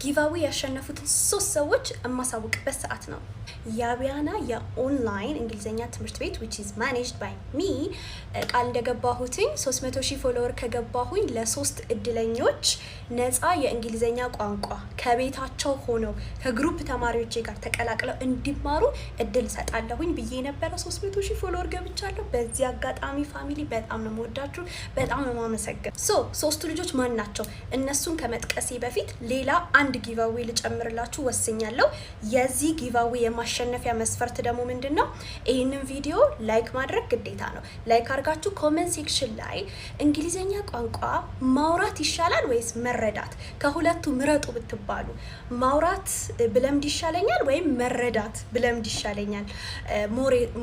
ጊቫዌ ያሸነፉትን 3 ሰዎች የማሳውቅበት ሰዓት ነው። ያቢያና የኦንላይን እንግሊዘኛ ትምህርት ቤት which is managed by me ቃል እንደገባሁትኝ 300,000 ፎሎወር ከገባሁኝ ለ3 እድለኞች ነፃ የእንግሊዘኛ ቋንቋ ከቤታቸው ሆነው ከግሩፕ ተማሪዎች ጋር ተቀላቅለው እንዲማሩ እድል ሰጣለሁኝ ብዬ ነበር። 300,000 ፎሎወር ገብቻለሁ። በዚህ አጋጣሚ ፋሚሊ በጣም ነው የምወዳችሁ፣ በጣም ነው የማመሰግነው። ሶስቱ ልጆች ማን ናቸው? እነሱን ከመጥቀሴ በፊት ሌላ አንድ ጊቫዌ ልጨምርላችሁ ወስኛለሁ። የዚህ ጊቫዌ የማሸነፊያ መስፈርት ደግሞ ምንድነው? ይሄንን ቪዲዮ ላይክ ማድረግ ግዴታ ነው። ላይክ አድርጋችሁ ኮሜንት ሴክሽን ላይ እንግሊዘኛ ቋንቋ ማውራት ይሻላል ወይስ መረዳት ከሁለቱ ምረጡ ብትባሉ ማውራት ብለምድ ይሻለኛል ወይም መረዳት ብለምድ ይሻለኛል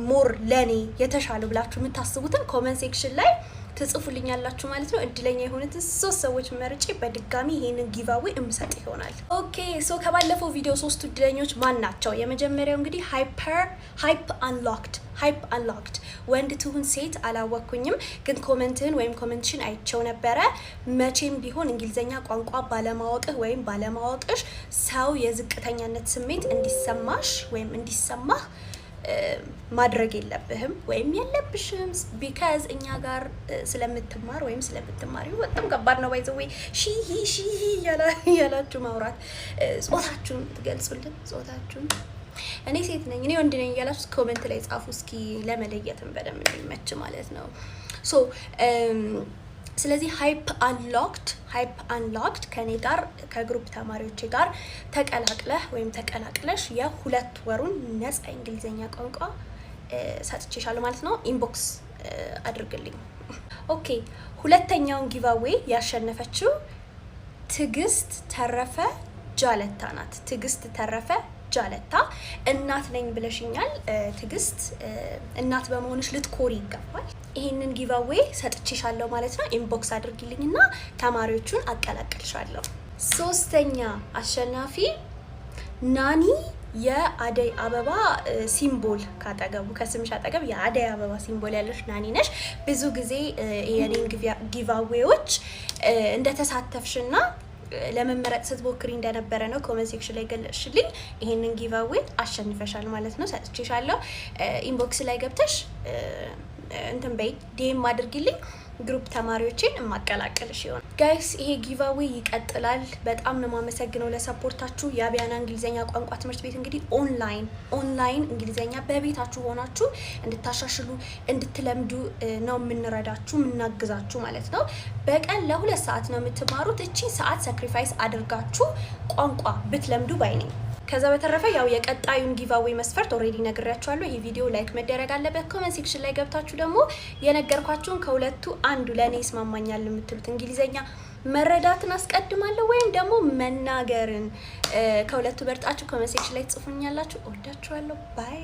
ሞር ለኔ የተሻለ ብላችሁ የምታስቡትን ኮሜንት ሴክሽን ላይ ትጽፉልኛላችሁ ማለት ነው። እድለኛ የሆኑትን 3 ሰዎች መርጬ በድጋሚ ይሄንን ጊቫዌ እምሰጥ ይሆናል። ኦኬ ሶ ከባለፈው ቪዲዮ 3 እድለኞች ማን ናቸው? የመጀመሪያው እንግዲህ ሃይፕ አንሎክድ ወንድ ትሁን ሴት አላወኩኝም፣ ግን ኮሜንትን ወይም ኮሜንትሽን አይቸው ነበረ። መቼም ቢሆን እንግሊዘኛ ቋንቋ ባለማወቅህ ወይም ባለማወቅሽ ሰው የዝቅተኛነት ስሜት እንዲሰማሽ ወይም እንዲሰማህ ማድረግ የለብህም ወይም የለብሽም። ቢካዝ እኛ ጋር ስለምትማር ወይም ስለምትማሪ በጣም ከባድ ነው። ባይዘዌ ሺሂ ያላችሁ ማውራት ጾታችሁን ትገልጹልን። ጾታችሁን እኔ ሴት ነኝ እኔ ወንድ ነኝ ያላችሁ ኮሜንት ላይ ጻፉ እስኪ ለመለየትም በደንብ እንዲመች ማለት ነው። ሶ ስለዚህ ሃይፕ አንሎክድ ከኔ ጋር ከግሩፕ ተማሪዎች ጋር ተቀላቅለህ ወይም ተቀላቅለሽ የ2 ወሩን ነፃ እንግሊዘኛ ቋንቋ ሰጥቼሻለሁ ማለት ነው። ኢንቦክስ አድርግልኝ። ኦኬ ሁለተኛውን ጊቫዌ ያሸነፈችው ትግስት ተረፈ ጃለታ ናት። ትግስት ተረፈ ጃለታ እናት ነኝ ብለሽኛል። ትግስት እናት በመሆንሽ ልትኮሪ ይገባል። ይሄንን ጊቫዌ ሰጥቼሻለሁ ማለት ነው። ኢንቦክስ አድርጊልኝና ተማሪዎቹን አቀላቅልሻለሁ። 3ኛ አሸናፊ ናኒ የአደይ አበባ ሲምቦል ካጠገቡ ከስምሽ አጠገብ የአደይ አበባ ሲምቦል ያለሽ ናኒ ነሽ። ብዙ ጊዜ የኔን ጊቫዌዎች እንደተሳተፍሽና ለመመረጥ ስትሞክሪ እንደነበረ ነው ኮሜንት ሴክሽን ላይ ገለጽሽልኝ። ይሄንን ጊቫዌ አሸንፈሻል ማለት ነው። ሰጥቼሻለሁ። ኢንቦክስ ላይ ገብተሽ እንትን በይ ዲኤም አድርጊልኝ። ግሩፕ ተማሪዎችን ማቀላቀልሽ ይሆናል። ጋይስ ይሄ ጊቫዌ ይቀጥላል። በጣም ነው የማመሰግነው ለሰፖርታችሁ። የአቢያና እንግሊዘኛ ቋንቋ ትምህርት ቤት እንግዲህ ኦንላይን እንግሊዘኛ በቤታችሁ ሆናችሁ እንድታሻሽሉ እንድትለምዱ ነው የምንረዳችሁ የምናግዛችሁ ማለት ነው። በቀን ለ2 ሰዓት ነው የምትማሩት። እቺ ሰዓት ሳክሪፋይስ አድርጋችሁ ቋንቋ ብትለምዱ ባይ ነኝ። ከዛ በተረፈ ያው የቀጣዩን ጊቫዌ መስፈርት ኦሬዲ ነግሬያችኋለሁ። ይሄ ቪዲዮ ላይክ መደረግ አለበት። ኮሜንት ሴክሽን ላይ ገብታችሁ ደግሞ የነገርኳችሁን ከሁለቱ አንዱ ለኔ ይስማማኛል የምትሉት እንግሊዘኛ መረዳትን አስቀድማለሁ ወይም ደግሞ መናገርን ከሁለቱ በርጣችሁ ኮሜንት ሴክሽን ላይ ጽፉኛላችሁ። ወዳችኋለሁ። ባይ